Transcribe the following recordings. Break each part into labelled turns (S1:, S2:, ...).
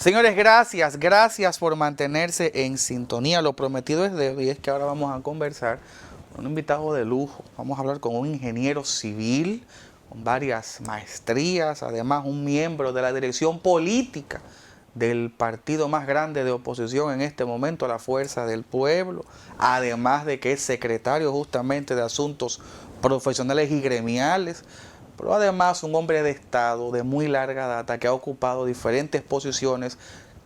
S1: Señores, gracias por mantenerse en sintonía. Lo prometido es deuda y es que ahora vamos a conversar con un invitado de lujo. Vamos a hablar con un ingeniero civil con varias maestrías, además un miembro de la dirección política del partido más grande de oposición en este momento, la Fuerza del Pueblo, además de que es secretario justamente de Asuntos Profesionales y Gremiales, pero además un hombre de Estado de muy larga data que ha ocupado diferentes posiciones,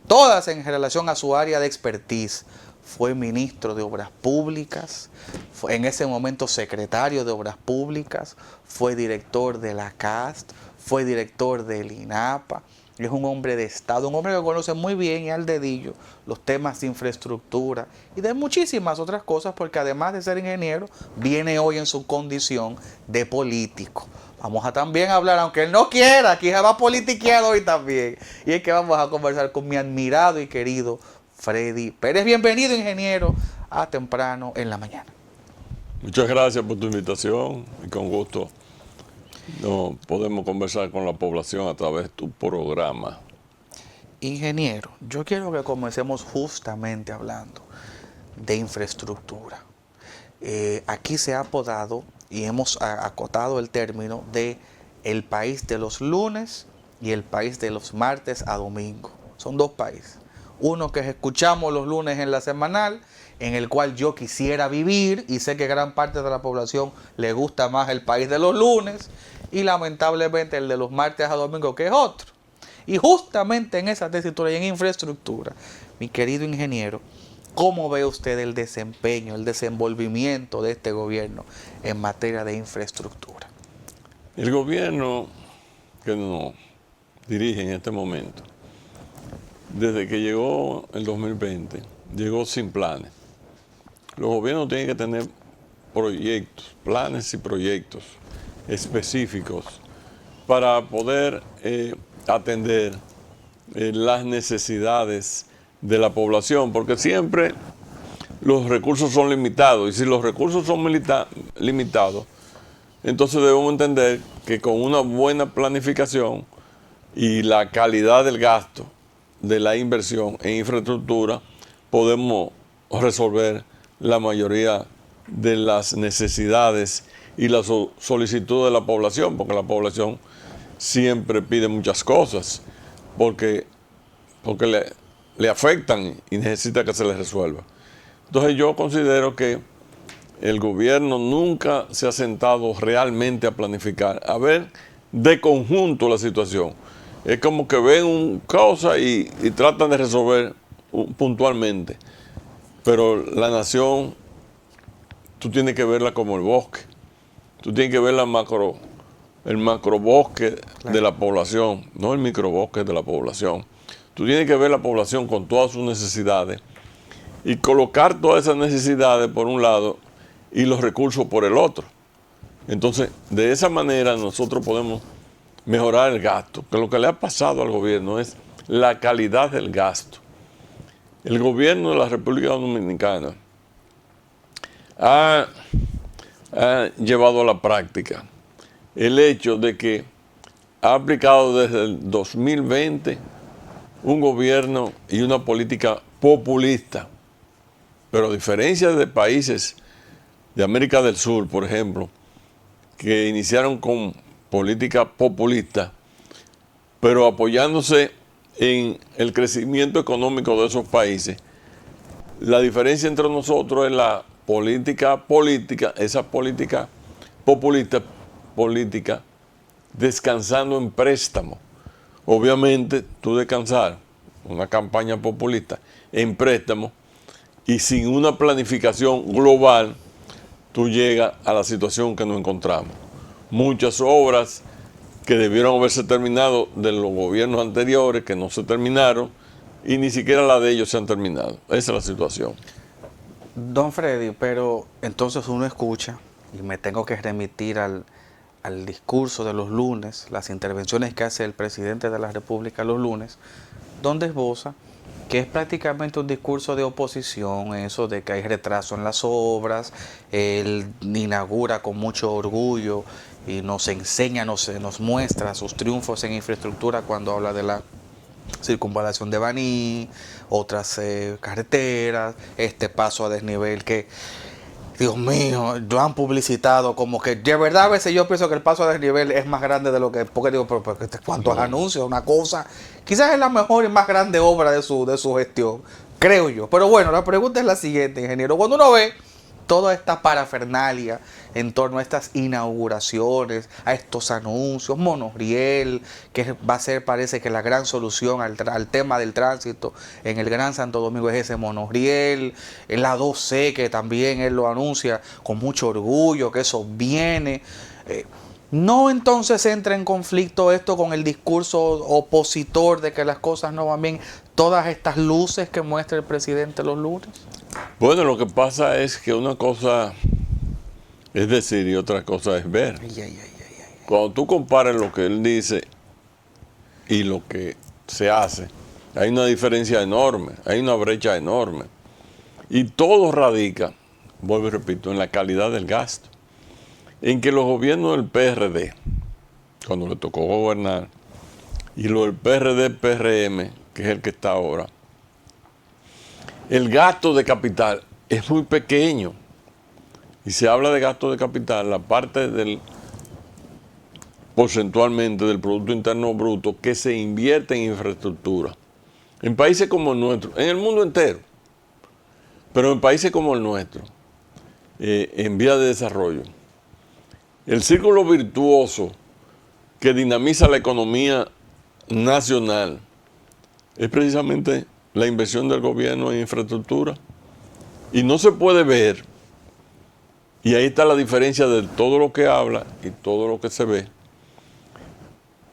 S1: todas en relación a su área de expertise. Fue ministro de Obras Públicas, fue en ese momento secretario de Obras Públicas, fue director de la CAST, fue director del INAPA. Es un hombre de Estado, un hombre que conoce muy bien y al dedillo los temas de infraestructura y de muchísimas otras cosas, porque además de ser ingeniero, viene hoy en su condición de político. Vamos a también hablar, aunque él no quiera, aquí se va a politiquear hoy también. Y es que vamos a conversar con mi admirado y querido Freddy Pérez. Bienvenido, ingeniero, a Temprano en la Mañana.
S2: Muchas gracias por tu invitación y con gusto podemos conversar con la población a través de tu programa.
S1: Ingeniero, yo quiero que comencemos justamente hablando de infraestructura. Aquí se ha apodado y hemos acotado el término de el país de los lunes y el país de los martes a domingo. Son dos países. Uno que escuchamos los lunes en la semanal, en el cual yo quisiera vivir y sé que gran parte de la población le gusta más el país de los lunes, y lamentablemente el de los martes a domingo, que es otro. Y justamente en esa tesitura y en infraestructura, mi querido ingeniero, ¿cómo ve usted el desempeño, el desenvolvimiento de este gobierno en materia de infraestructura?
S2: El gobierno que nos dirige en este momento, desde que llegó el 2020, llegó sin planes. Los gobiernos tienen que tener proyectos, planes y proyectos específicos para poder atender las necesidades de la población, porque siempre los recursos son limitados, y si los recursos son limitados, entonces debemos entender que con una buena planificación y la calidad del gasto de la inversión en infraestructura, podemos resolver la mayoría de las necesidades y la solicitud de la población, porque la población siempre pide muchas cosas, porque le afectan y necesita que se les resuelva. Entonces yo considero que el gobierno nunca se ha sentado realmente a planificar, a ver de conjunto la situación. Es como que ven una cosa y tratan de resolver puntualmente. Pero la nación, tú tienes que verla como el bosque. Tú tienes que ver el macrobosque de la población, no el microbosque de la población. Tú tienes que ver la población con todas sus necesidades y colocar todas esas necesidades por un lado y los recursos por el otro. Entonces, de esa manera nosotros podemos mejorar el gasto, que lo que le ha pasado al gobierno es la calidad del gasto. El gobierno de la República Dominicana ha llevado a la práctica el hecho de que ha aplicado desde el 2020 un gobierno y una política populista. Pero a diferencia de países de América del Sur, por ejemplo, que iniciaron con política populista, pero apoyándose en el crecimiento económico de esos países, la diferencia entre nosotros es la política, esa política populista, política descansando en préstamo. Obviamente, tú descansar una campaña populista en préstamo y sin una planificación global, tú llegas a la situación que nos encontramos. Muchas obras que debieron haberse terminado de los gobiernos anteriores, que no se terminaron, y ni siquiera la de ellos se han terminado. Esa es la situación.
S1: Don Freddy, pero entonces uno escucha, y me tengo que remitir al discurso de los lunes, las intervenciones que hace el presidente de la República los lunes, donde esboza que es prácticamente un discurso de oposición, eso de que hay retraso en las obras. Él inaugura con mucho orgullo y nos enseña, nos muestra sus triunfos en infraestructura cuando habla de la circunvalación de Baní, otras carreteras, este paso a desnivel que, Dios mío, lo han publicitado como que de verdad a veces yo pienso que el paso a desnivel es más grande de lo que, porque digo, pero cuántos anuncios, una cosa, quizás es la mejor y más grande obra de su gestión, creo yo. Pero bueno, la pregunta es la siguiente, ingeniero. Cuando uno ve toda esta parafernalia en torno a estas inauguraciones, a estos anuncios, monorriel, que va a ser, parece que la gran solución al tema del tránsito en el Gran Santo Domingo es ese monorriel, la 2C que también él lo anuncia con mucho orgullo, que eso viene. ¿No entonces entra en conflicto esto con el discurso opositor de que las cosas no van bien? Todas estas luces que muestra el presidente los lunes.
S2: Bueno, lo que pasa es que una cosa es decir y otra cosa es ver. Cuando tú comparas lo que él dice y lo que se hace, hay una diferencia enorme, hay una brecha enorme. Y todo radica, vuelvo y repito, en la calidad del gasto. En que los gobiernos del PRD, cuando le tocó gobernar, y los del PRD-PRM, que es el que está ahora, el gasto de capital es muy pequeño. Y se habla de gasto de capital, la parte del porcentualmente del Producto Interno Bruto que se invierte en infraestructura. En países como el nuestro, en el mundo entero, pero en países como el nuestro, en vía de desarrollo, el círculo virtuoso que dinamiza la economía nacional es precisamente la inversión del gobierno en infraestructura. Y no se puede ver, y ahí está la diferencia de todo lo que habla y todo lo que se ve,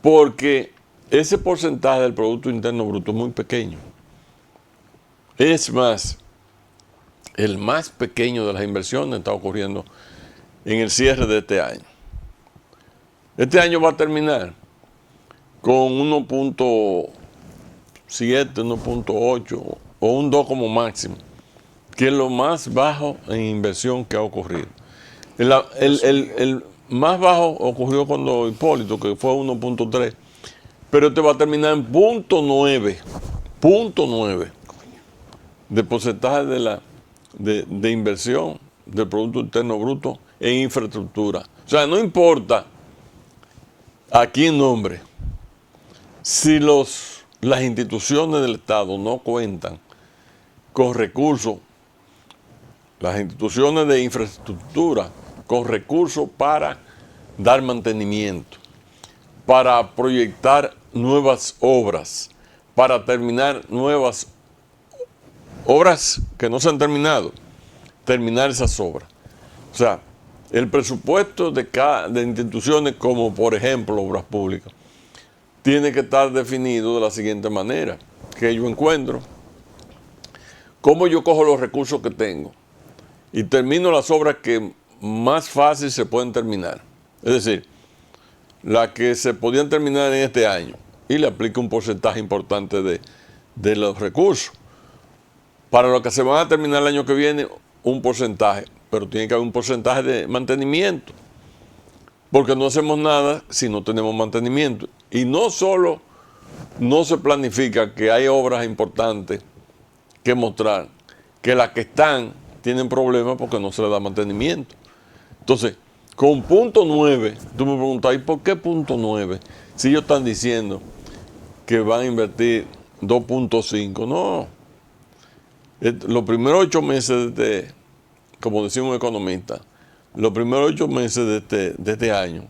S2: porque ese porcentaje del Producto Interno Bruto es muy pequeño. Es más, el más pequeño de las inversiones está ocurriendo en el cierre de este año. Este año va a terminar con 1.7, 1.8 o un 2 como máximo, que es lo más bajo en inversión que ha ocurrido. El más bajo ocurrió cuando Hipólito, que fue 1.3, pero este va a terminar en 0.9 de porcentaje de inversión del Producto Interno Bruto en infraestructura. O sea, no importa a quién nombre, si las instituciones del Estado no cuentan con recursos, las instituciones de infraestructura con recursos para dar mantenimiento, para proyectar nuevas obras, para terminar nuevas obras que no se han terminado, terminar esas obras. O sea, el presupuesto de instituciones como, por ejemplo, Obras Públicas, tiene que estar definido de la siguiente manera, que yo encuentro cómo yo cojo los recursos que tengo y termino las obras que más fácil se pueden terminar. Es decir, las que se podían terminar en este año y le aplico un porcentaje importante de los recursos. Para lo que se van a terminar el año que viene, un porcentaje, pero tiene que haber un porcentaje de mantenimiento. Porque no hacemos nada si no tenemos mantenimiento. Y no solo no se planifica que hay obras importantes que mostrar, que las que están tienen problemas porque no se les da mantenimiento. Entonces, con 0.9, tú me preguntas, ¿y por qué 0.9? Si ellos están diciendo que van a invertir 2.5, no. Los primeros 8 meses como decía un economista, los primeros 8 meses de este año,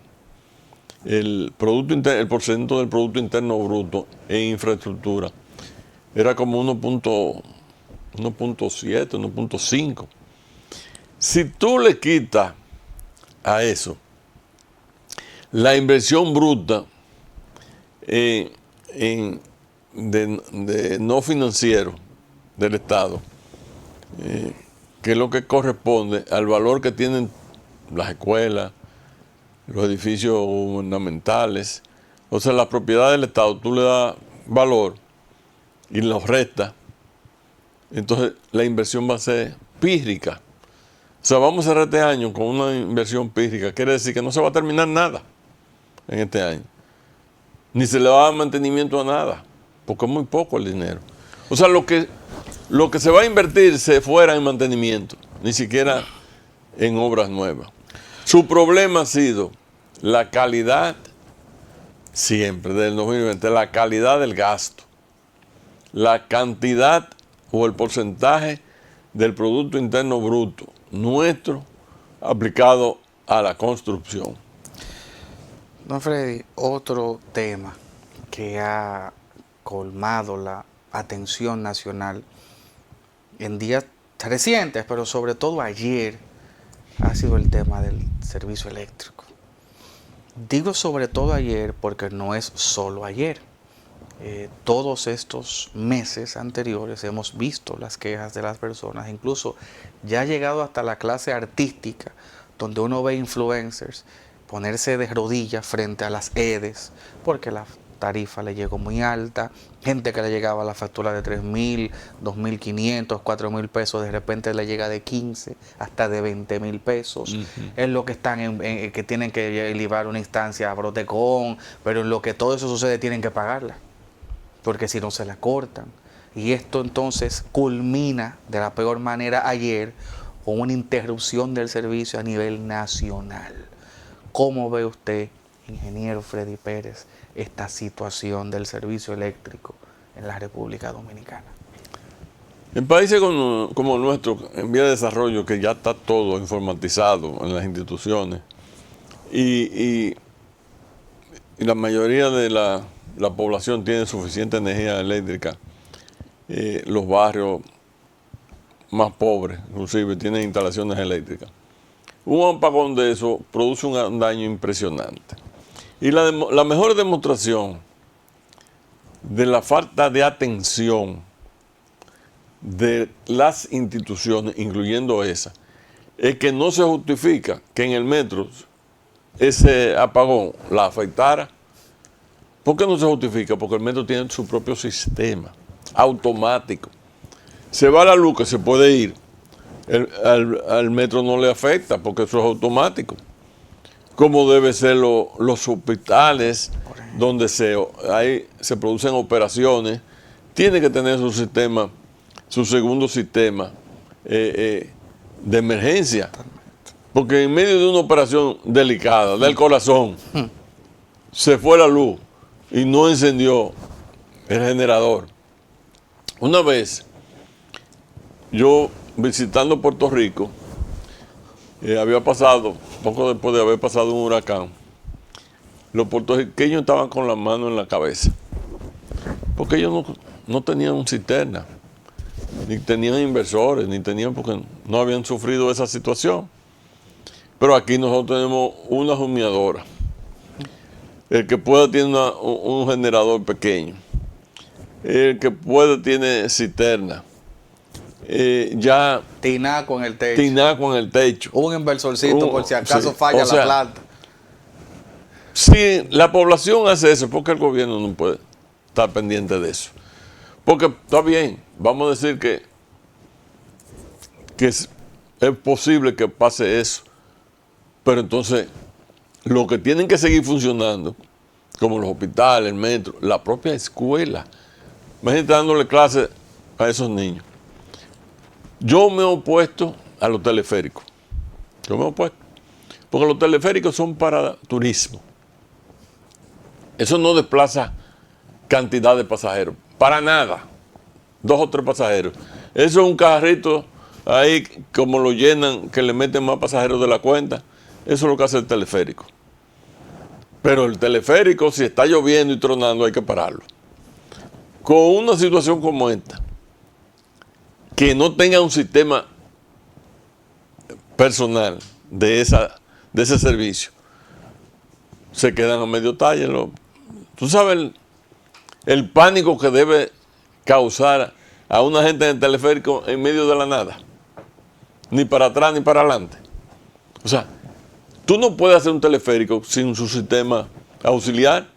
S2: el porcentaje del Producto Interno Bruto en infraestructura era como 1.7, 1.5. Si tú le quitas a eso la inversión bruta de no financiero del Estado, que es lo que corresponde al valor que tienen las escuelas, los edificios gubernamentales, o sea, la propiedad del Estado, tú le das valor y los restas, entonces la inversión va a ser pírrica. O sea, vamos a cerrar este año con una inversión pírrica, quiere decir que no se va a terminar nada en este año, ni se le va a dar mantenimiento a nada, porque es muy poco el dinero. O sea, lo que se va a invertir se fuera en mantenimiento, ni siquiera en obras nuevas. Su problema ha sido la calidad, siempre, del 2020, la calidad del gasto, la cantidad o el porcentaje del Producto Interno Bruto nuestro aplicado a la construcción.
S1: Don Freddy, otro tema que ha colmado la atención nacional en días recientes, pero sobre todo ayer, ha sido el tema del servicio eléctrico. Digo sobre todo ayer porque no es solo ayer. Todos estos meses anteriores hemos visto las quejas de las personas, incluso ya ha llegado hasta la clase artística, donde uno ve influencers ponerse de rodillas frente a las EDES, porque la tarifa le llegó muy alta, gente que le llegaba a la factura de 3,000, 2,500, 4,000 pesos, de repente le llega de 15 hasta de 20,000 pesos. Es lo que están que tienen que llevar una instancia a Brotecon, pero en lo que todo eso sucede tienen que pagarla, porque si no se la cortan. Y esto entonces culmina de la peor manera ayer con una interrupción del servicio a nivel nacional. ¿Cómo ve usted, ingeniero Freddy Pérez, esta situación del servicio eléctrico en la República Dominicana?
S2: En países como el nuestro, en vía de desarrollo, que ya está todo informatizado en las instituciones, y la mayoría de la población tiene suficiente energía eléctrica, los barrios más pobres, inclusive, tienen instalaciones eléctricas. Un apagón de eso produce un daño impresionante. Y la mejor demostración de la falta de atención de las instituciones, incluyendo esa, es que no se justifica que en el metro ese apagón la afectara. ¿Por qué no se justifica? Porque el metro tiene su propio sistema automático. Se va la luz, que se puede ir, al metro no le afecta porque eso es automático. Como debe ser los hospitales donde se producen operaciones, tiene que tener su sistema, su segundo sistema de emergencia. Porque en medio de una operación delicada del corazón, se fue la luz y no encendió el generador. Una vez, yo visitando Puerto Rico, había pasado, poco después de haber pasado un huracán, los puertorriqueños estaban con las manos en la cabeza, porque ellos no tenían cisterna, ni tenían inversores, porque no habían sufrido esa situación. Pero aquí nosotros tenemos una humeadora. El que pueda tiene un generador pequeño. El que pueda tiene cisterna. Ya
S1: Tinaco en el techo.
S2: Tinaco en el techo.
S1: Un inversorcito por si acaso
S2: sí,
S1: falla la planta.
S2: Si la población hace eso, ¿por qué el gobierno no puede estar pendiente de eso? Porque está bien, vamos a decir que es posible que pase eso, pero entonces lo que tienen que seguir funcionando, como los hospitales, el metro, la propia escuela, imagínate dándole clases a esos niños. Yo me he opuesto a los teleféricos. Yo me he opuesto. Porque los teleféricos son para turismo. Eso no desplaza cantidad de pasajeros. Para nada. 2 o 3 pasajeros. Eso es un carrito ahí, como lo llenan, que le meten más pasajeros de la cuenta. Eso es lo que hace el teleférico. Pero el teleférico, si está lloviendo y tronando, hay que pararlo. Con una situación como esta, que no tenga un sistema personal de ese servicio, se quedan a medio talle. Tú sabes el pánico que debe causar a una gente en el teleférico en medio de la nada, ni para atrás ni para adelante. O sea, tú no puedes hacer un teleférico sin su sistema auxiliar,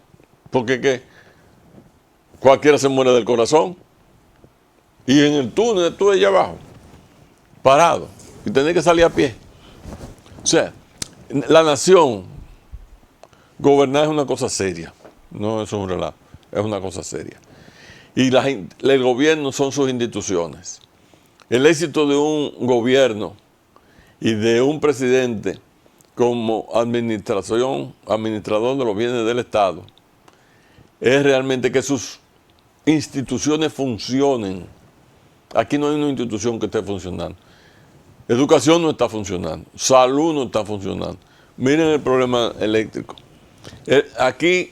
S2: porque ¿qué? Cualquiera se muere del corazón. Y en el túnel, tú allá abajo, parado, y tenés que salir a pie. O sea, la nación, gobernar es una cosa seria, no es un relajo, es una cosa seria. Y el gobierno son sus instituciones. El éxito de un gobierno y de un presidente como administrador de los bienes del Estado es realmente que sus instituciones funcionen. Aquí no hay una institución que esté funcionando. Educación no está funcionando, salud no está funcionando. Miren el problema eléctrico. Aquí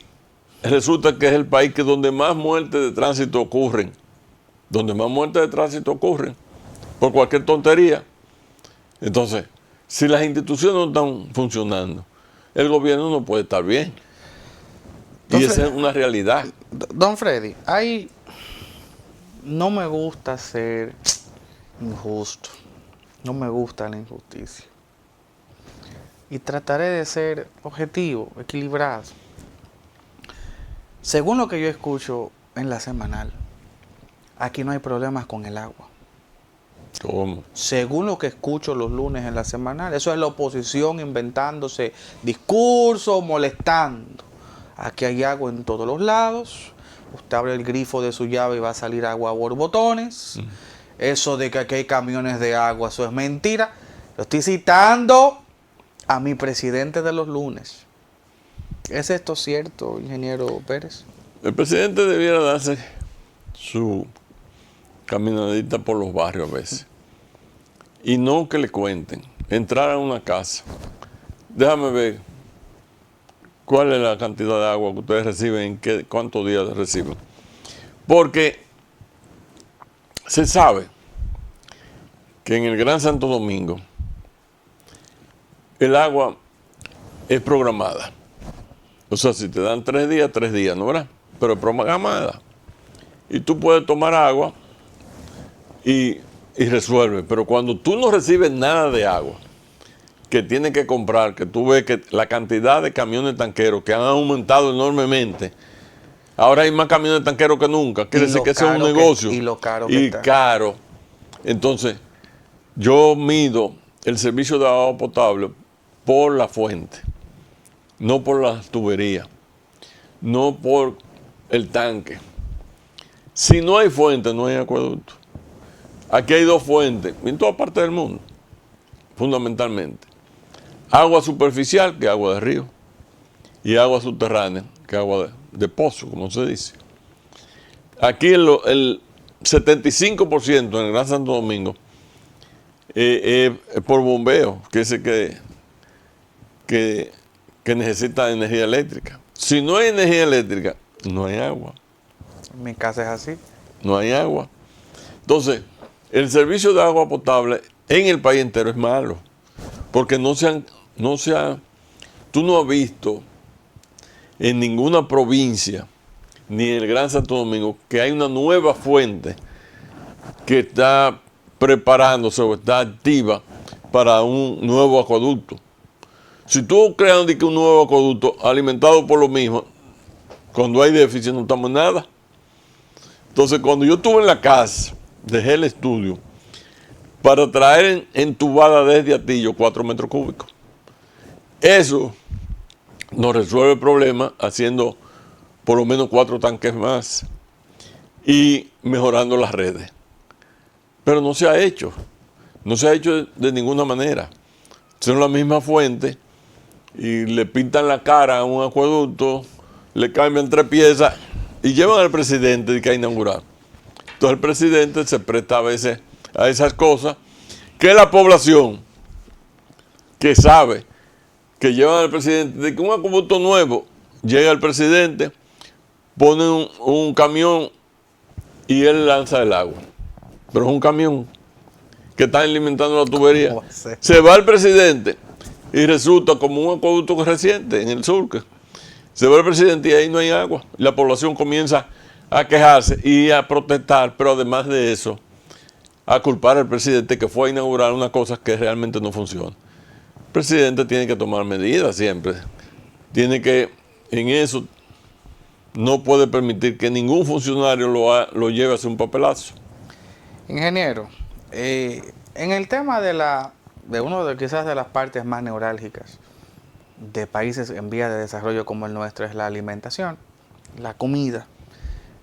S2: resulta que es el país donde más muertes de tránsito ocurren. Donde más muertes de tránsito ocurren. Por cualquier tontería. Entonces, si las instituciones no están funcionando, el gobierno no puede estar bien. Y esa es una realidad.
S1: Don Freddy, no me gusta ser injusto. No me gusta la injusticia. Y trataré de ser objetivo, equilibrado. Según lo que yo escucho en la semanal, aquí no hay problemas con el agua.
S2: ¿Cómo?
S1: Según lo que escucho los lunes en la semanal, eso es la oposición inventándose discursos, molestando. Aquí hay agua en todos los lados. Usted abre el grifo de su llave y va a salir agua a borbotones. Eso de que aquí hay camiones de agua, eso es mentira. Lo estoy citando a mi presidente de los lunes. ¿Es esto cierto, ingeniero Pérez?
S2: El presidente debiera darse su caminadita por los barrios a veces. Y no que le cuenten. Entrar a una casa. Déjame ver cuál es la cantidad de agua que ustedes reciben, cuántos días reciben. Porque se sabe que en el Gran Santo Domingo el agua es programada. O sea, si te dan 3 días, ¿no verdad? Pero es programada. Y tú puedes tomar agua y resuelve. Pero cuando tú no recibes nada de agua, que tienes que comprar, que tú ves que la cantidad de camiones tanqueros que han aumentado enormemente, ahora hay más camiones tanqueros que nunca, quiere decir que ese es un negocio.
S1: Y lo caro que está.
S2: Caro. Entonces, yo mido el servicio de agua potable por la fuente, no por las tuberías, no por el tanque. Si no hay fuente, no hay acueducto. Aquí hay 2 fuentes, en toda parte del mundo, fundamentalmente. Agua superficial, que es agua de río, y agua subterránea, que es agua de pozo, como se dice. Aquí el 75% en el Gran Santo Domingo es por bombeo, que es el que necesita energía eléctrica. Si no hay energía eléctrica, no hay agua.
S1: En mi casa es así.
S2: No hay agua. Entonces, el servicio de agua potable en el país entero es malo, porque tú no has visto en ninguna provincia, ni en el Gran Santo Domingo, que hay una nueva fuente que está preparándose o está activa para un nuevo acueducto. Si tú creas un nuevo acueducto alimentado por lo mismo, cuando hay déficit no estamos en nada. Entonces, cuando yo estuve en la casa, dejé el estudio para traer entubada desde Atillo 4 metros cúbicos. Eso nos resuelve el problema haciendo por lo menos 4 tanques más y mejorando las redes. Pero no se ha hecho. No se ha hecho de ninguna manera. Son la misma fuente y le pintan la cara a un acueducto, le cambian 3 piezas y llevan al presidente que a inaugurar. Entonces el presidente se presta a veces a esas cosas que la población que sabe que llevan al presidente, de que un acueducto nuevo llega al presidente, pone un camión y él lanza el agua. Pero es un camión que está alimentando la tubería. Se va el presidente y resulta como un acueducto reciente en el sur. Se va el presidente y ahí no hay agua. La población comienza a quejarse y a protestar, pero además de eso, a culpar al presidente que fue a inaugurar una cosa que realmente no funciona. El presidente tiene que tomar medidas siempre. Tiene que, en eso, no puede permitir que ningún funcionario lo lleve a hacer un papelazo.
S1: Ingeniero, en el tema de uno de quizás de las partes más neurálgicas de países en vías de desarrollo como el nuestro es la alimentación, la comida.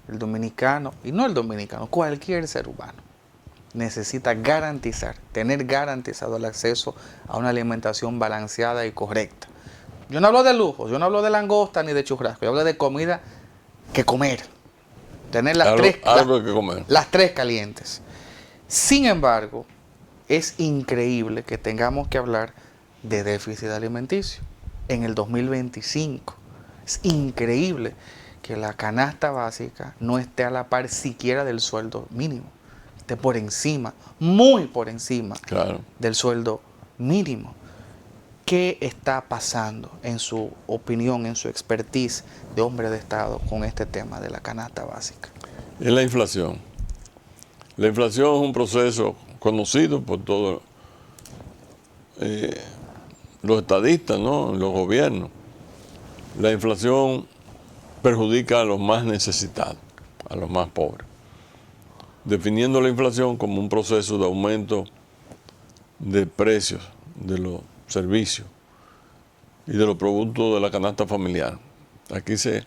S1: el dominicano, y no el dominicano, cualquier ser humano, necesita garantizar, tener garantizado el acceso a una alimentación balanceada y correcta. Yo no hablo de lujo, yo no hablo de langosta ni de churrasco, yo hablo de comida que comer. Tener
S2: algo que comer.
S1: Las tres calientes. Sin embargo, es increíble que tengamos que hablar de déficit alimenticio en el 2025. Es increíble que la canasta básica no esté a la par siquiera del sueldo mínimo. Esté por encima, muy por encima del sueldo mínimo. ¿Qué está pasando en su opinión, en su expertise de hombre de Estado con este tema de la canasta básica?
S2: Es la inflación. La inflación es un proceso conocido por todos los estadistas, ¿no? Los gobiernos. La inflación perjudica a los más necesitados, a los más pobres, definiendo la inflación como un proceso de aumento de precios de los servicios y de los productos de la canasta familiar. Aquí desde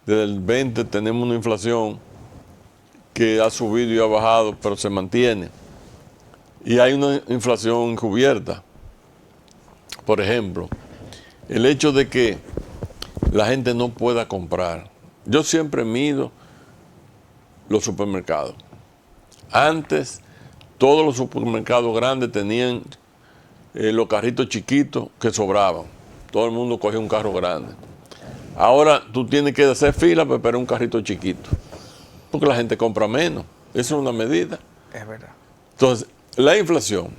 S2: el 20 tenemos una inflación que ha subido y ha bajado, pero se mantiene. Y hay una inflación encubierta. Por ejemplo, el hecho de que la gente no pueda comprar. Yo siempre mido los supermercados. Antes, todos los supermercados grandes tenían los carritos chiquitos que sobraban. Todo el mundo cogía un carro grande. Ahora tú tienes que hacer fila para esperar un carrito chiquito, porque la gente compra menos. Eso es una medida.
S1: Es verdad.
S2: Entonces, la inflación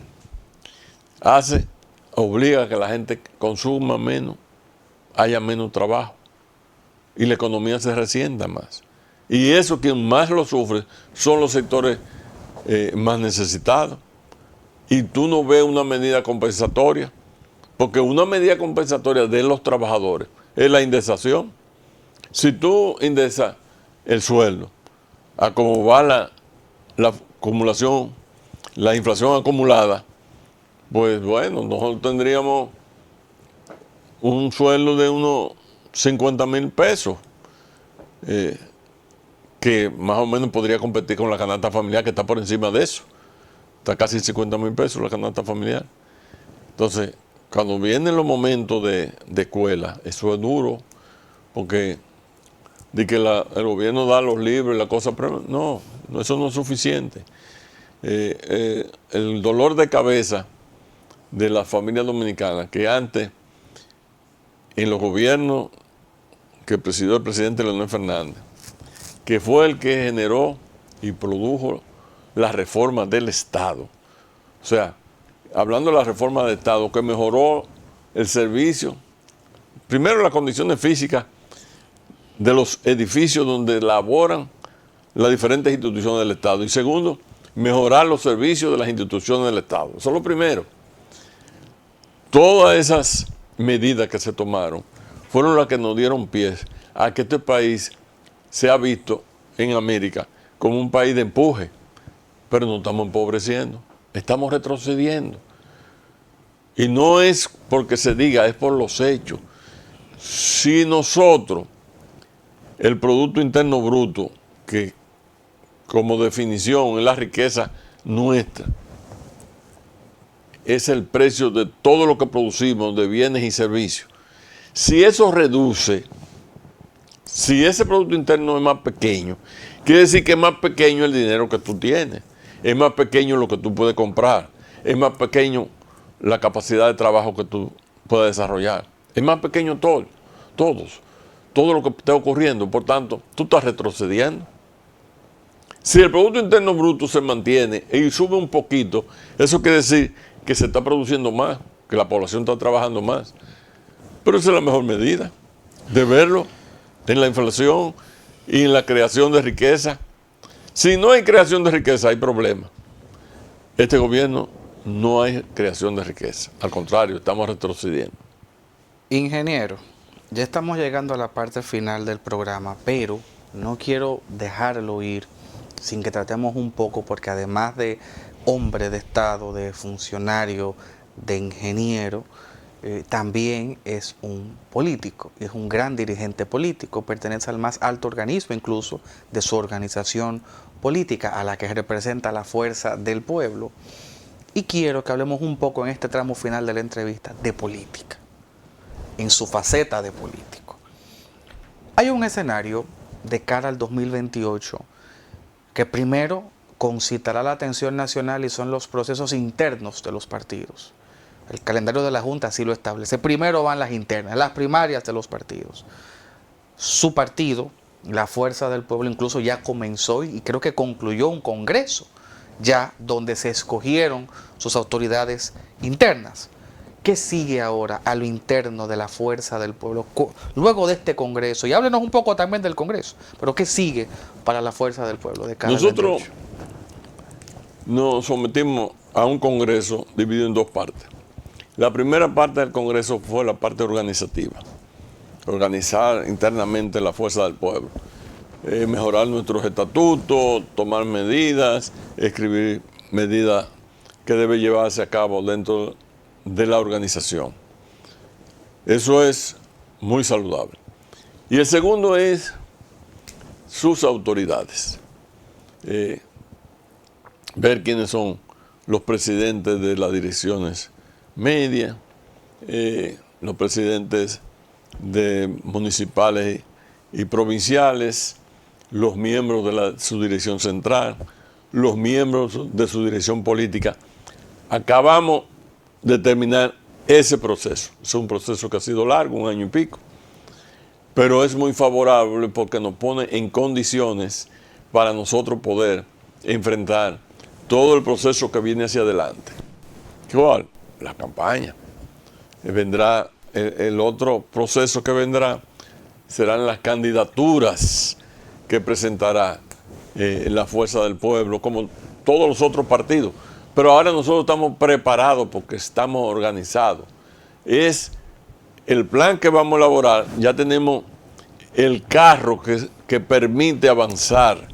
S2: obliga a que la gente consuma menos, haya menos trabajo y la economía se resienta más. Y eso quien más lo sufre son los sectores más necesitados. Y tú no ves una medida compensatoria, porque una medida compensatoria de los trabajadores es la indexación. Si tú indexas el sueldo a cómo va la acumulación, la inflación acumulada, pues bueno, nosotros tendríamos un sueldo de unos 50,000 pesos, que más o menos podría competir con la canasta familiar, que está por encima de eso. Está casi 50,000 pesos la canasta familiar. Entonces, cuando vienen los momentos de escuela, eso es duro, porque de que el gobierno da los libros y la cosa, pero no, eso no es suficiente. El dolor de cabeza de las familias dominicanas, que antes, en los gobiernos que presidió el presidente Leonel Fernández, que fue el que generó y produjo las reformas del Estado. O sea, hablando de la reforma del Estado, que mejoró el servicio, primero las condiciones físicas de los edificios donde laboran las diferentes instituciones del Estado, y segundo, mejorar los servicios de las instituciones del Estado. Eso es lo primero. Todas esas medidas que se tomaron fueron las que nos dieron pie a que este país se ha visto en América como un país de empuje, pero no estamos empobreciendo, estamos retrocediendo. Y no es porque se diga, es por los hechos. Si nosotros, el Producto Interno Bruto, que como definición es la riqueza nuestra, es el precio de todo lo que producimos de bienes y servicios, si eso reduce, si ese Producto Interno es más pequeño, quiere decir que es más pequeño el dinero que tú tienes, es más pequeño lo que tú puedes comprar, es más pequeño la capacidad de trabajo que tú puedes desarrollar, es más pequeño todo lo que está ocurriendo. Por tanto, tú estás retrocediendo. Si el Producto Interno Bruto se mantiene y sube un poquito, eso quiere decir que se está produciendo más, que la población está trabajando más. Pero esa es la mejor medida, de verlo en la inflación y en la creación de riqueza. Si no hay creación de riqueza, hay problemas. Este gobierno no hay creación de riqueza, al contrario, estamos retrocediendo.
S1: Ingeniero, ya estamos llegando a la parte final del programa, pero no quiero dejarlo ir sin que tratemos un poco, porque además de hombre de Estado, de funcionario, de ingeniero, también es un político, es un gran dirigente político, pertenece al más alto organismo incluso de su organización política, a la que representa la fuerza del pueblo. Y quiero que hablemos un poco en este tramo final de la entrevista de política, en su faceta de político. Hay un escenario de cara al 2028 que primero concitará la atención nacional y son los procesos internos de los partidos. El calendario de la Junta así lo establece. Primero van las internas, las primarias de los partidos. Su partido, la Fuerza del Pueblo, incluso ya comenzó y creo que concluyó un congreso ya donde se escogieron sus autoridades internas. ¿Qué sigue ahora a lo interno de la Fuerza del Pueblo luego de este congreso? Y háblenos un poco también del congreso, pero ¿qué sigue para la Fuerza del Pueblo de cara al 28?
S2: Nosotros nos sometimos a un congreso dividido en dos partes. La primera parte del Congreso fue la parte organizativa, organizar internamente la fuerza del pueblo, mejorar nuestros estatutos, tomar medidas, escribir medidas que deben llevarse a cabo dentro de la organización. Eso es muy saludable. Y el segundo es sus autoridades. Ver quiénes son los presidentes de las direcciones media, los presidentes de municipales y provinciales, los miembros de su dirección central, los miembros de su dirección política. Acabamos de terminar ese proceso. Es un proceso que ha sido largo, 1 año y pico, pero es muy favorable porque nos pone en condiciones para nosotros poder enfrentar todo el proceso que viene hacia adelante. ¿Cuál? La campaña. Vendrá el otro proceso que vendrá, serán las candidaturas que presentará la Fuerza del Pueblo, como todos los otros partidos. Pero ahora nosotros estamos preparados porque estamos organizados. Es el plan que vamos a elaborar, ya tenemos el carro que permite avanzar,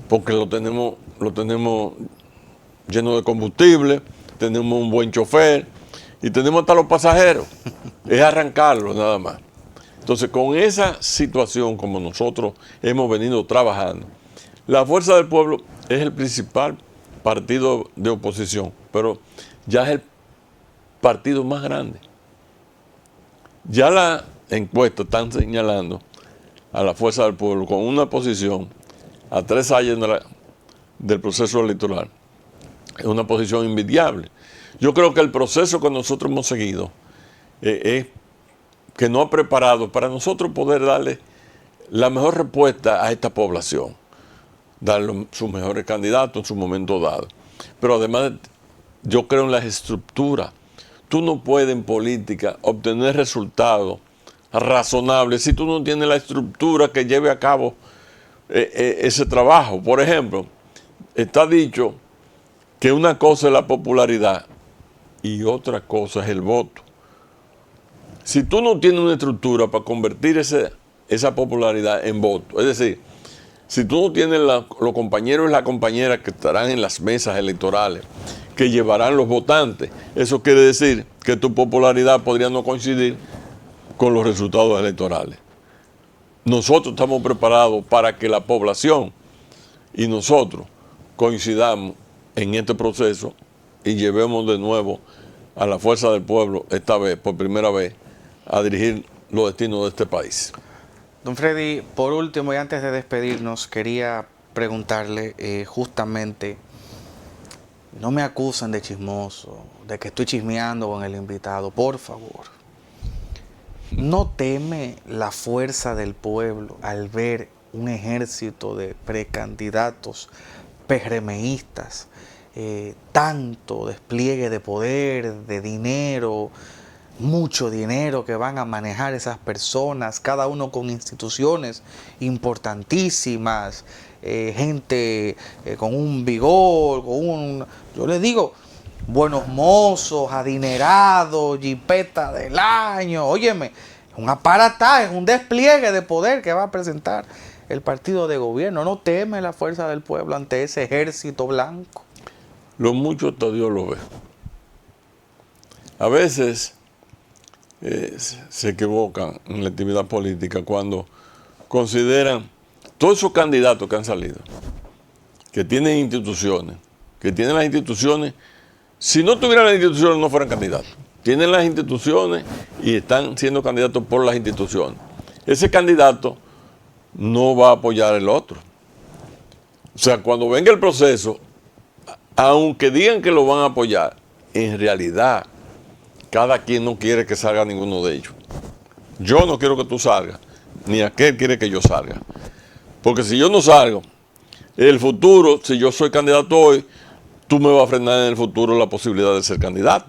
S2: porque lo tenemos lleno de combustible, tenemos un buen chofer y tenemos hasta los pasajeros. Es arrancarlo nada más. Entonces, con esa situación, como nosotros hemos venido trabajando, la Fuerza del Pueblo es el principal partido de oposición, pero ya es el partido más grande. Ya la encuesta están señalando a la Fuerza del Pueblo con una posición a 3 años del proceso electoral. Es una posición envidiable. Yo creo que el proceso que nosotros hemos seguido es que nos ha preparado para nosotros poder darle la mejor respuesta a esta población, darle sus mejores candidatos en su momento dado. Pero además, yo creo en las estructuras. Tú no puedes en política obtener resultados razonables si tú no tienes la estructura que lleve a cabo ese trabajo. Por ejemplo, está dicho que una cosa es la popularidad y otra cosa es el voto. Si tú no tienes una estructura para convertir esa popularidad en voto, es decir, si tú no tienes los compañeros y las compañeras que estarán en las mesas electorales, que llevarán los votantes, eso quiere decir que tu popularidad podría no coincidir con los resultados electorales. Nosotros estamos preparados para que la población y nosotros coincidamos en este proceso y llevemos de nuevo a la Fuerza del Pueblo, esta vez, por primera vez, a dirigir los destinos de este país.
S1: Don Freddy, por último y antes de despedirnos, quería preguntarle justamente, no me acusan de chismoso, de que estoy chismeando con el invitado, por favor. ¿No teme la Fuerza del Pueblo al ver un ejército de precandidatos PRMistas, tanto despliegue de poder, de dinero, mucho dinero que van a manejar esas personas, cada uno con instituciones importantísimas, gente con un vigor, yo les digo, buenos mozos, adinerados, jipeta del año, óyeme, un aparataje, es un despliegue de poder que va a presentar el partido de gobierno. ¿No teme la Fuerza del Pueblo ante ese ejército blanco?
S2: Lo mucho hasta Dios lo ve. A veces se equivocan en la actividad política cuando consideran todos esos candidatos que han salido, que tienen instituciones, que tienen las instituciones, si no tuvieran las instituciones no fueran candidatos. Tienen las instituciones y están siendo candidatos por las instituciones. Ese candidato no va a apoyar el otro. O sea, cuando venga el proceso, aunque digan que lo van a apoyar, en realidad cada quien no quiere que salga ninguno de ellos. Yo no quiero que tú salgas, ni aquel quiere que yo salga. Porque si yo no salgo, en el futuro, si yo soy candidato hoy, tú me vas a frenar en el futuro la posibilidad de ser candidato.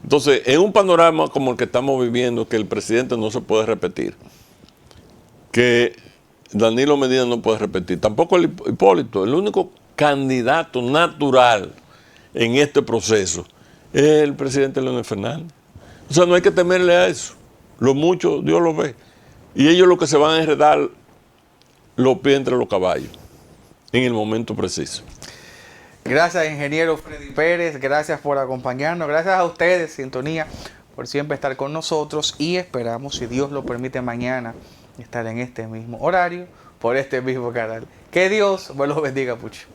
S2: Entonces, en un panorama como el que estamos viviendo, que el presidente no se puede repetir, que Danilo Medina no puede repetir, tampoco el Hipólito, el único candidato natural en este proceso es el presidente Leonel Fernández. O sea, no hay que temerle a eso. Lo mucho Dios lo ve. Y ellos lo que se van a enredar los pies entre los caballos en el momento preciso.
S1: Gracias, ingeniero Freddy Pérez, gracias por acompañarnos, gracias a ustedes, Sintonía, por siempre estar con nosotros y esperamos, si Dios lo permite, mañana estar en este mismo horario, por este mismo canal. Que Dios los bendiga mucho.